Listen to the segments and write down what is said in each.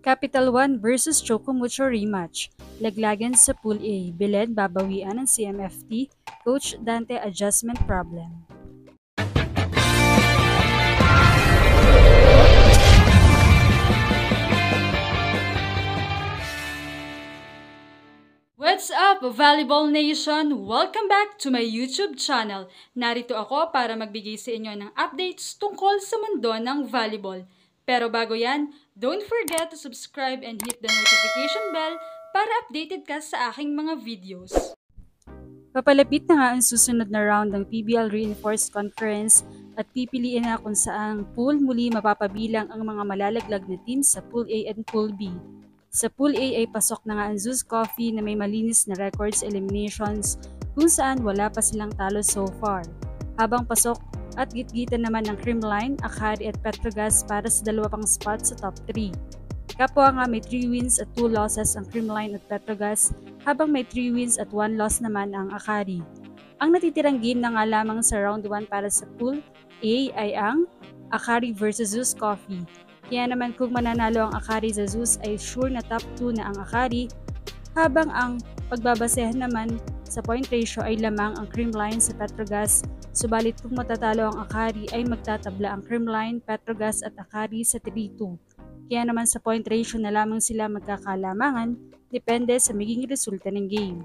Capital One versus Chocomucho rematch. Laglagan sa Pool A. Belen babawian ng CMFT. Coach Dante adjustment problem. What's up, Volleyball Nation? Welcome back to my YouTube channel. Narito ako para magbigay sa inyo ng updates tungkol sa mundo ng volleyball. Pero bago yan, don't forget to subscribe and hit the notification bell para updated ka sa aking mga videos. Papalapit na nga ang susunod na round ng PBL Reinforced Conference at pipiliin na kung saang pool muli mapapabilang ang mga malalaglag na teams sa Pool A and Pool B. Sa Pool A ay pasok na nga ang Zeus Coffee na may malinis na records eliminations kung saan wala pa silang talo so far. Habang pasok at gitgitan naman ng Creamline, Akari at Petrogas para sa dalawa pang spot sa top 3. Kapwa nga may 3 wins at 2 losses ang Creamline at Petrogas habang may 3 wins at 1 loss naman ang Akari. Ang natitirang game na nga lamang sa round 1 para sa Pool A ay ang Akari versus Zeus Coffee. Kaya naman kung mananalo ang Akari sa Zeus ay sure na top 2 na ang Akari, habang ang pagbabasehan naman sa point ratio ay lamang ang Creamline sa Petrogas, subalit kung matatalo ang Akari ay magtatabla ang Creamline, Petrogas at Akari sa 3-2. Kaya naman sa point ratio na lamang sila magkakalamangan, depende sa magiging resulta ng game.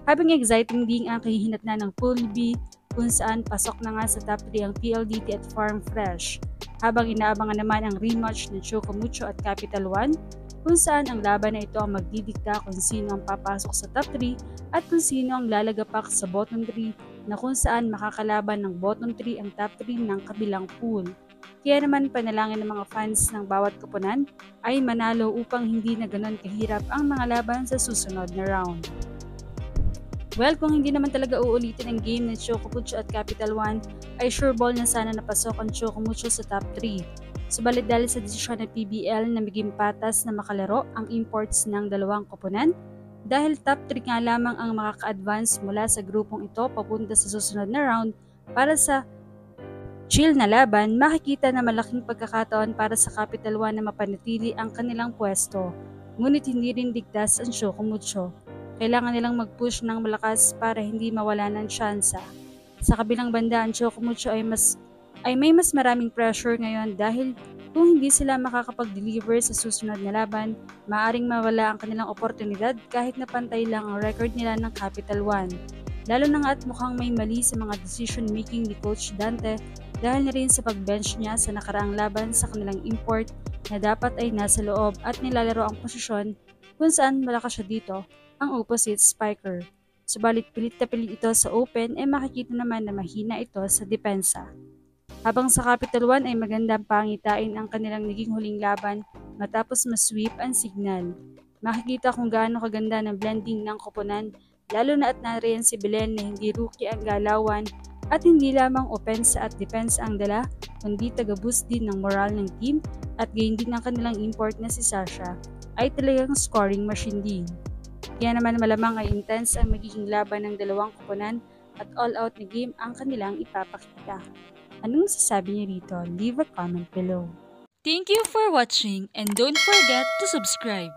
Habang exciting din ang kahihinatnan ng Pool B, kung saan pasok na nga sa top 3 ang PLDT at Farm Fresh, habang inaabangan naman ang rematch ng Chocomucho at Capital One, kung saan ang laban na ito ang magdidikta kung sino ang papasok sa top 3 at kung sino ang lalagapak sa bottom 3 na kung saan makakalaban ng bottom 3 ang top 3 ng kabilang pool. Kaya naman panalangin ng mga fans ng bawat koponan ay manalo upang hindi na ganon kahirap ang mga laban sa susunod na round. Well, kung hindi naman talaga uulitin ang game ng Chocomucho at Capital One, ay sure ball na sana napasok ang Chocomucho sa top 3. Subalit dahil sa desisyon ng PBL na maging patas na makalaro ang imports ng dalawang koponan, dahil top 3 nga lamang ang makaka-advance mula sa grupong ito papunta sa susunod na round para sa chill na laban, makikita na malaking pagkakataon para sa Capital One na mapanatili ang kanilang pwesto. Ngunit hindi rin ligtas ang Chocomucho. Kailangan nilang mag-push ng malakas para hindi mawala ng tsansa. Sa kabilang banda, ang Chocomucho ay may mas maraming pressure ngayon dahil kung hindi sila makakapag-deliver sa susunod na laban, maaaring mawala ang kanilang oportunidad kahit na pantay lang ang record nila ng Capital One. Lalo na nga at mukhang may mali sa mga decision making ni Coach Dante dahil na rin sa pag-bench niya sa nakaraang laban sa kanilang import na dapat ay nasa loob at nilalaro ang posisyon kung saan malakas siya dito ang opposite spiker. Subalit pilit na pilit ito sa open ay makikita naman na mahina ito sa depensa. Habang sa Capital One ay magandang pangitain ang kanilang naging huling laban matapos ma-sweep ang Signal. Makikita kung gaano kaganda ng blending ng koponan, lalo na at nariyan si Belen na hindi rookie ang galawan at hindi lamang opensa at depensa ang dala, kundi taga-boost din ng moral ng team at gain din ng kanilang import na si Sasha ay talagang scoring machine din. Kaya naman malamang ay intense ang magiging laban ng dalawang koponan at all-out na game ang kanilang ipapakita. Anong sasabi niyo rito? Leave a comment below. Thank you for watching and don't forget to subscribe.